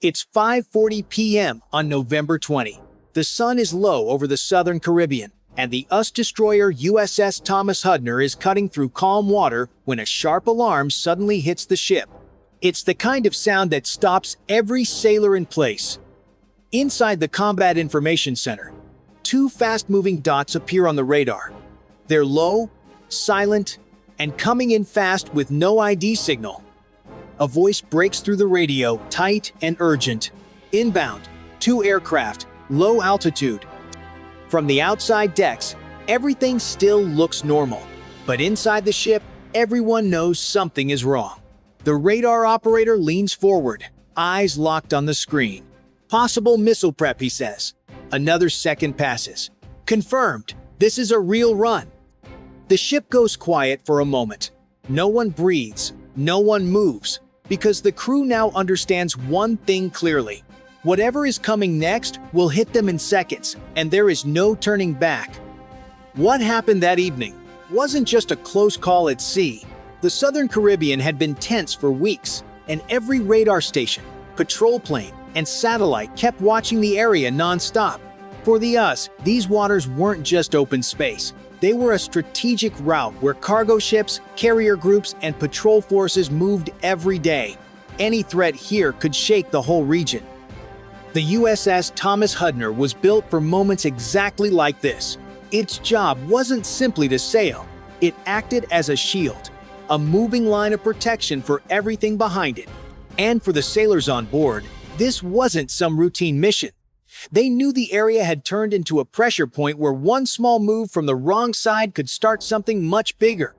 It's 5:40 p.m. on November 20. The sun is low over the southern Caribbean, and the US destroyer USS Thomas Hudner is cutting through calm water when a sharp alarm suddenly hits the ship. It's the kind of sound that stops every sailor in place. Inside the Combat Information Center, two fast-moving dots appear on the radar. They're low, silent, and coming in fast with no ID signal. A voice breaks through the radio, tight and urgent. Inbound, 2 aircraft, low altitude. From the outside decks, everything still looks normal. But inside the ship, everyone knows something is wrong. The radar operator leans forward, eyes locked on the screen. Possible missile prep, he says. Another second passes. Confirmed, this is a real run. The ship goes quiet for a moment. No one breathes, no one moves, because the crew now understands one thing clearly. Whatever is coming next will hit them in seconds, and there is no turning back. What happened that evening wasn't just a close call at sea. The Southern Caribbean had been tense for weeks, and every radar station, patrol plane, and satellite kept watching the area non-stop. For the US, these waters weren't just open space. They were a strategic route where cargo ships, carrier groups, and patrol forces moved every day. Any threat here could shake the whole region. The USS Thomas Hudner was built for moments exactly like this. Its job wasn't simply to sail. It acted as a shield, a moving line of protection for everything behind it. And for the sailors on board, this wasn't some routine mission. They knew the area had turned into a pressure point where one small move from the wrong side could start something much bigger.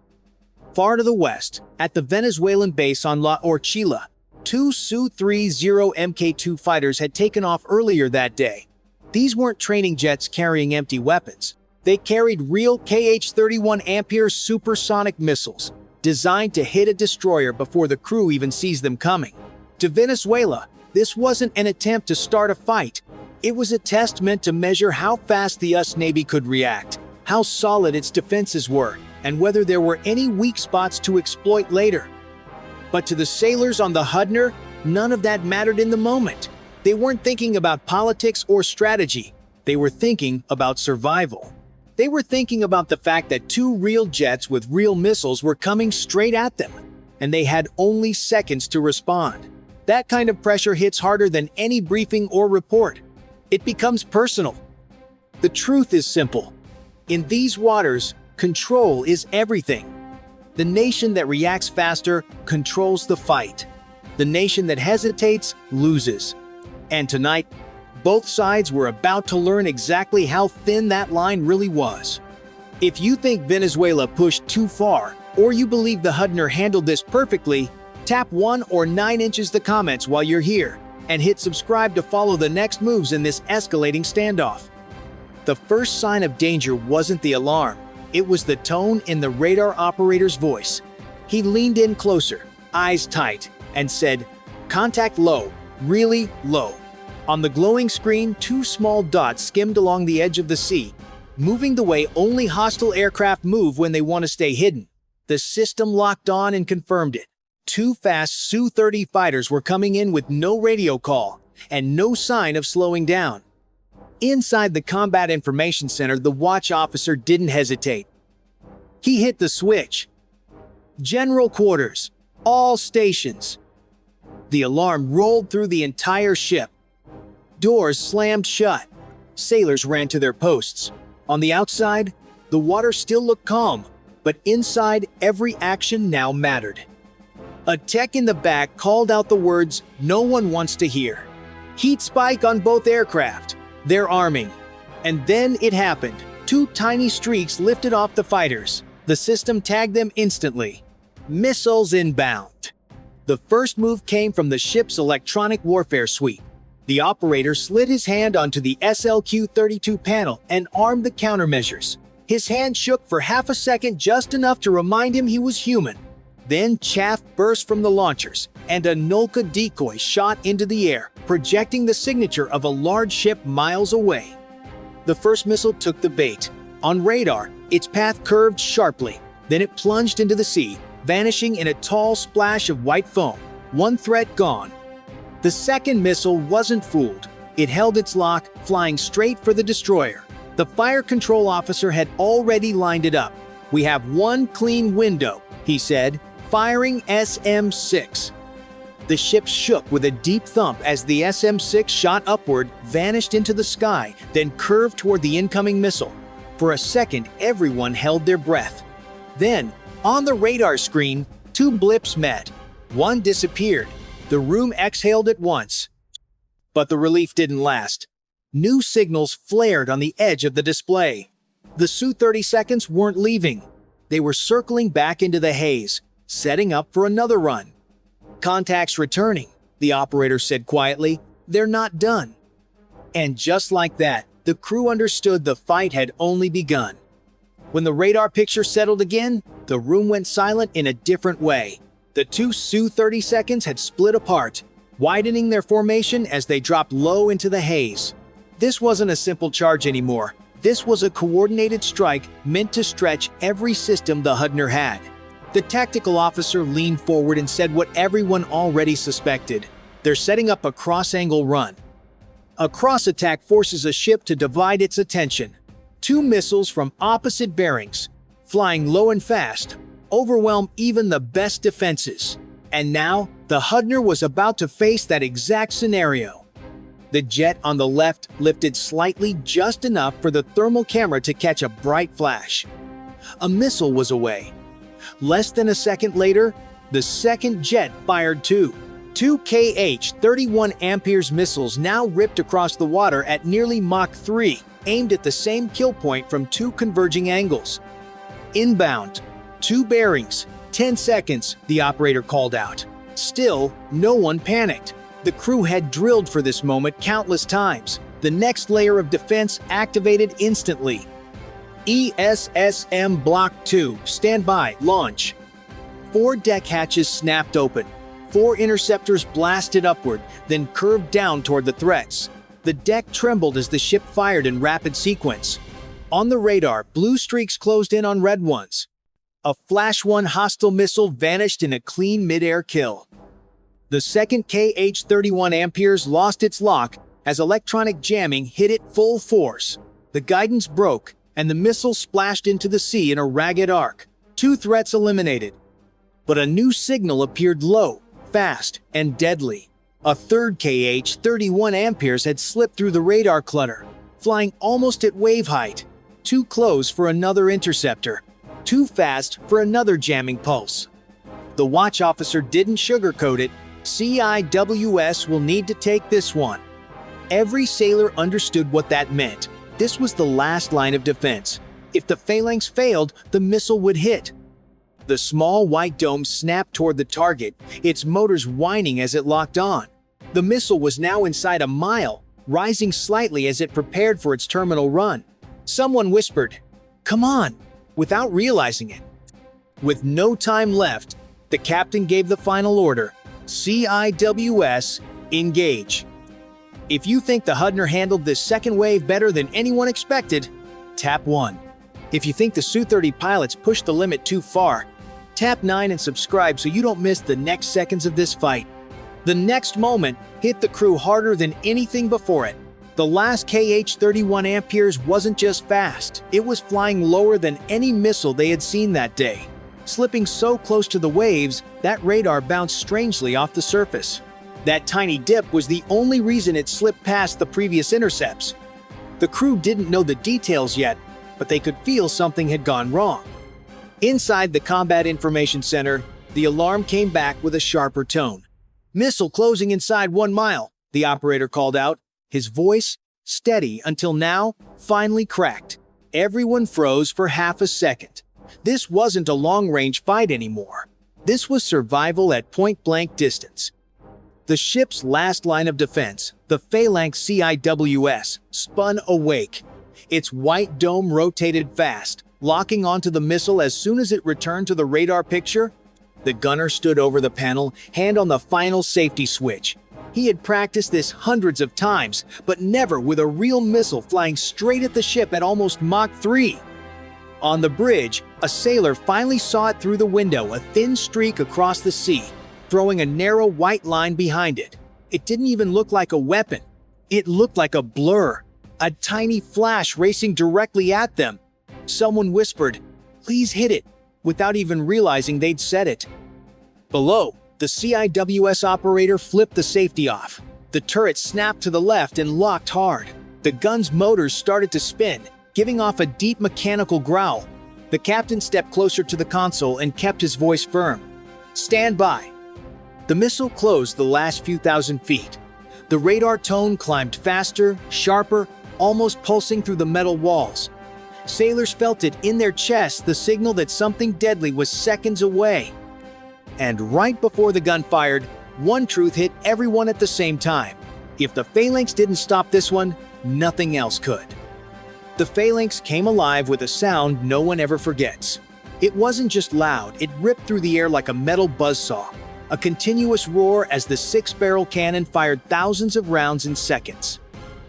Far to the west, at the Venezuelan base on La Orchila, 2 Su-30 Mk2 fighters had taken off earlier that day. These weren't training jets carrying empty weapons. They carried real Kh-31 Ampere supersonic missiles, designed to hit a destroyer before the crew even sees them coming. To Venezuela, this wasn't an attempt to start a fight. It was a test meant to measure how fast the US Navy could react, how solid its defenses were, and whether there were any weak spots to exploit later. But to the sailors on the Hudner, none of that mattered in the moment. They weren't thinking about politics or strategy. They were thinking about survival. They were thinking about the fact that 2 real jets with real missiles were coming straight at them, and they had only seconds to respond. That kind of pressure hits harder than any briefing or report. It becomes personal. The truth is simple. In these waters, control is everything. The nation that reacts faster controls the fight. The nation that hesitates loses. And tonight, both sides were about to learn exactly how thin that line really was. If you think Venezuela pushed too far, or you believe the Hudner handled this perfectly, tap 1 or 9 inches the comments while you're here, and hit subscribe to follow the next moves in this escalating standoff. The first sign of danger wasn't the alarm. It was the tone in the radar operator's voice. He leaned in closer, eyes tight, and said, "Contact low, really low." On the glowing screen, 2 small dots skimmed along the edge of the sea, moving the way only hostile aircraft move when they want to stay hidden. The system locked on and confirmed it. 2 fast Su-30 fighters were coming in with no radio call and no sign of slowing down. Inside the Combat Information Center, the watch officer didn't hesitate. He hit the switch. "General quarters, all stations." The alarm rolled through the entire ship. Doors slammed shut. Sailors ran to their posts. On the outside, the water still looked calm, but inside, every action now mattered. A tech in the back called out the words no one wants to hear. "Heat spike on both aircraft. They're arming." And then it happened. 2 tiny streaks lifted off the fighters. The system tagged them instantly. Missiles inbound. The first move came from the ship's electronic warfare suite. The operator slid his hand onto the SLQ-32 panel and armed the countermeasures. His hand shook for half a second, just enough to remind him he was human. Then chaff burst from the launchers, and a Nolka decoy shot into the air, projecting the signature of a large ship miles away. The first missile took the bait. On radar, its path curved sharply. Then it plunged into the sea, vanishing in a tall splash of white foam. One threat gone. The second missile wasn't fooled. It held its lock, flying straight for the destroyer. The fire control officer had already lined it up. "We have one clean window," he said, firing SM-6. The ship shook with a deep thump as the SM-6 shot upward, vanished into the sky, then curved toward the incoming missile. For a second, everyone held their breath. Then, on the radar screen, two blips met. One disappeared. The room exhaled at once. But the relief didn't last. New signals flared on the edge of the display. The Su-30s weren't leaving. They were circling back into the haze, setting up for another run. "Contact's returning," the operator said quietly. "They're not done." And just like that, the crew understood the fight had only begun. When the radar picture settled again, the room went silent in a different way. The two Su-30s had split apart, widening their formation as they dropped low into the haze. This wasn't a simple charge anymore. This was a coordinated strike meant to stretch every system the Hudner had. The tactical officer leaned forward and said what everyone already suspected. "They're setting up a cross-angle run." A cross-attack forces a ship to divide its attention. Two missiles from opposite bearings, flying low and fast, overwhelm even the best defenses. And now, the Hudner was about to face that exact scenario. The jet on the left lifted slightly, just enough for the thermal camera to catch a bright flash. A missile was away. Less than a second later, the second jet fired two. Two Kh-31 Amperes missiles now ripped across the water at nearly Mach 3, aimed at the same kill point from two converging angles. "Inbound. Two bearings. 10 seconds, the operator called out. Still, no one panicked. The crew had drilled for this moment countless times. The next layer of defense activated instantly. ESSM Block 2, stand by, launch. 4 deck hatches snapped open. 4 interceptors blasted upward, then curved down toward the threats. The deck trembled as the ship fired in rapid sequence. On the radar, blue streaks closed in on red ones. A Flash 1 hostile missile vanished in a clean mid-air kill. The second Kh-31 Amperes lost its lock as electronic jamming hit it full force. The guidance broke, and the missile splashed into the sea in a ragged arc. 2 threats eliminated. But a new signal appeared low, fast, and deadly. A third Kh-31 Amperes had slipped through the radar clutter, flying almost at wave height. Too close for another interceptor. Too fast for another jamming pulse. The watch officer didn't sugarcoat it. CIWS will need to take this one. Every sailor understood what that meant. This was the last line of defense. If the phalanx failed, the missile would hit. The small white dome snapped toward the target, its motors whining as it locked on. The missile was now inside a mile, rising slightly as it prepared for its terminal run. Someone whispered, "Come on," without realizing it. With no time left, the captain gave the final order, CIWS, engage. If you think the Hudner handled this second wave better than anyone expected, tap 1. If you think the Su-30 pilots pushed the limit too far, tap 9 and subscribe so you don't miss the next seconds of this fight. The next moment hit the crew harder than anything before it. The last Kh-31 Amperes wasn't just fast, it was flying lower than any missile they had seen that day. Slipping so close to the waves, that radar bounced strangely off the surface. That tiny dip was the only reason it slipped past the previous intercepts. The crew didn't know the details yet, but they could feel something had gone wrong. Inside the Combat Information Center, the alarm came back with a sharper tone. "Missile closing inside 1 mile, the operator called out, his voice, steady until now, finally cracked. Everyone froze for half a second. This wasn't a long-range fight anymore. This was survival at point-blank distance. The ship's last line of defense, the phalanx CIWS, spun awake. Its white dome rotated fast, locking onto the missile as soon as it returned to the radar picture. The gunner stood over the panel, hand on the final safety switch. He had practiced this hundreds of times, but never with a real missile flying straight at the ship at almost Mach 3. On the bridge, a sailor finally saw it through the window, a thin streak across the sea, throwing a narrow white line behind it. It didn't even look like a weapon. It looked like a blur, a tiny flash racing directly at them. Someone whispered, "Please hit it," without even realizing they'd said it. Below, the CIWS operator flipped the safety off. The turret snapped to the left and locked hard. The gun's motors started to spin, giving off a deep mechanical growl. The captain stepped closer to the console and kept his voice firm. "Stand by." The missile closed the last few thousand feet. The radar tone climbed faster, sharper, almost pulsing through the metal walls. Sailors felt it in their chests, the signal that something deadly was seconds away. And right before the gun fired, one truth hit everyone at the same time. If the phalanx didn't stop this one, nothing else could. The phalanx came alive with a sound no one ever forgets. It wasn't just loud, it ripped through the air like a metal buzzsaw. A continuous roar as the six-barrel cannon fired thousands of rounds in seconds.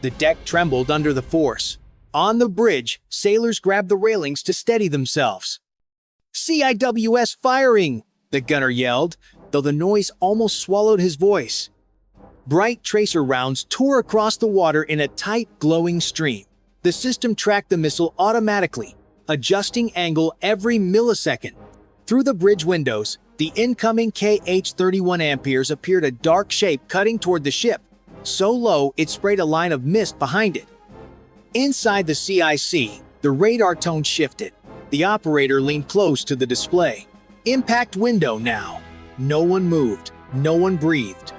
The deck trembled under the force. On the bridge, sailors grabbed the railings to steady themselves. "CIWS firing!" the gunner yelled, though the noise almost swallowed his voice. Bright tracer rounds tore across the water in a tight, glowing stream. The system tracked the missile automatically, adjusting angle every millisecond. Through the bridge windows, the incoming KH-31 Amperes appeared a dark shape cutting toward the ship, so low it sprayed a line of mist behind it. Inside the CIC, the radar tone shifted. The operator leaned close to the display. Impact window now. No one moved. No one breathed.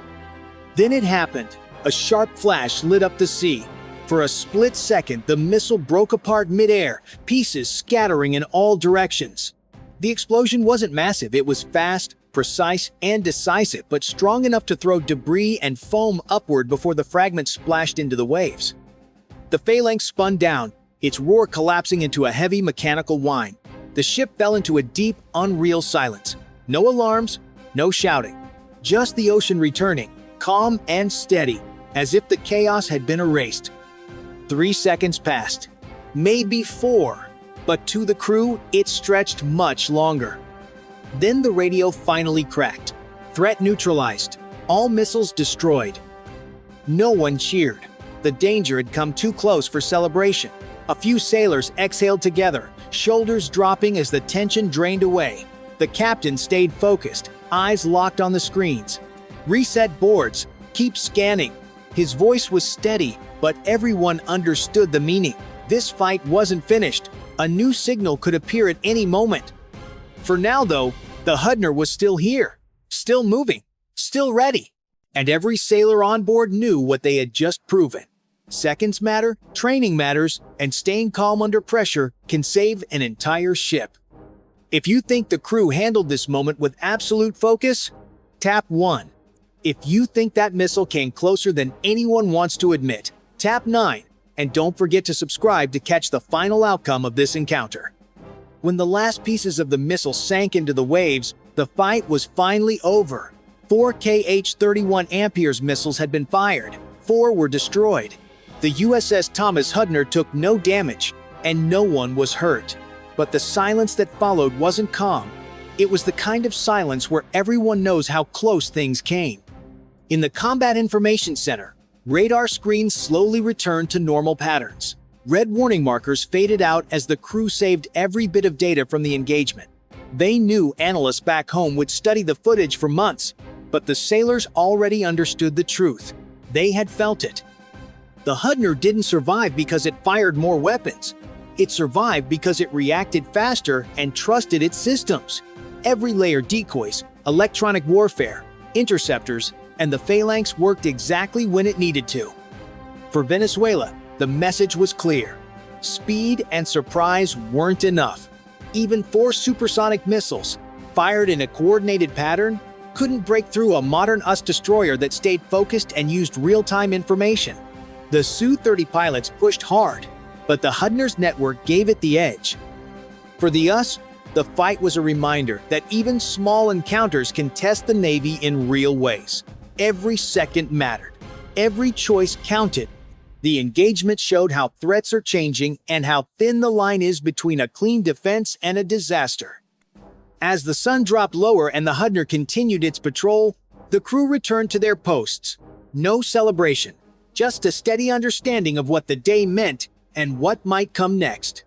Then it happened. A sharp flash lit up the sea. For a split second, the missile broke apart midair, pieces scattering in all directions. The explosion wasn't massive. It was fast, precise, and decisive, but strong enough to throw debris and foam upward before the fragments splashed into the waves. The phalanx spun down, its roar collapsing into a heavy mechanical whine. The ship fell into a deep, unreal silence. No alarms, no shouting. Just the ocean returning, calm and steady, as if the chaos had been erased. 3 seconds passed. Maybe 4. But to the crew, it stretched much longer. Then the radio finally cracked. Threat neutralized. All missiles destroyed. No one cheered. The danger had come too close for celebration. A few sailors exhaled together, shoulders dropping as the tension drained away. The captain stayed focused, eyes locked on the screens. "Reset boards. Keep scanning." His voice was steady, but everyone understood the meaning. This fight wasn't finished. A new signal could appear at any moment. For now, though, the Hudner was still here, still moving, still ready. And every sailor on board knew what they had just proven. Seconds matter, training matters, and staying calm under pressure can save an entire ship. If you think the crew handled this moment with absolute focus, tap 1. If you think that missile came closer than anyone wants to admit, tap 9. And don't forget to subscribe to catch the final outcome of this encounter. When the last pieces of the missile sank into the waves, the fight was finally over. 4 KH-31 Amperes missiles had been fired. 4 were destroyed. The USS Thomas Hudner took no damage, and no one was hurt. But the silence that followed wasn't calm. It was the kind of silence where everyone knows how close things came. In the Combat Information Center, radar screens slowly returned to normal patterns. Red warning markers faded out as the crew saved every bit of data from the engagement. They knew analysts back home would study the footage for months, but the sailors already understood the truth. They had felt it. The Hudner didn't survive because it fired more weapons. It survived because it reacted faster and trusted its systems. Every layer, decoys, electronic warfare, interceptors, and the phalanx worked exactly when it needed to. For Venezuela, the message was clear. Speed and surprise weren't enough. Even 4 supersonic missiles, fired in a coordinated pattern, couldn't break through a modern US destroyer that stayed focused and used real-time information. The Su-30 pilots pushed hard, but the Hudner's network gave it the edge. For the US, the fight was a reminder that even small encounters can test the Navy in real ways. Every second mattered. Every choice counted. The engagement showed how threats are changing and how thin the line is between a clean defense and a disaster. As the sun dropped lower and the Hudner continued its patrol, the crew returned to their posts. No celebration, just a steady understanding of what the day meant and what might come next.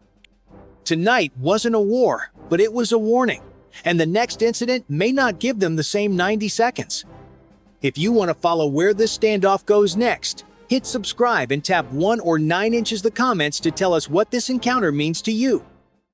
Tonight wasn't a war, but it was a warning, and the next incident may not give them the same 90 seconds. If you want to follow where this standoff goes next, hit subscribe and tap 1 or 9 inches the comments to tell us what this encounter means to you.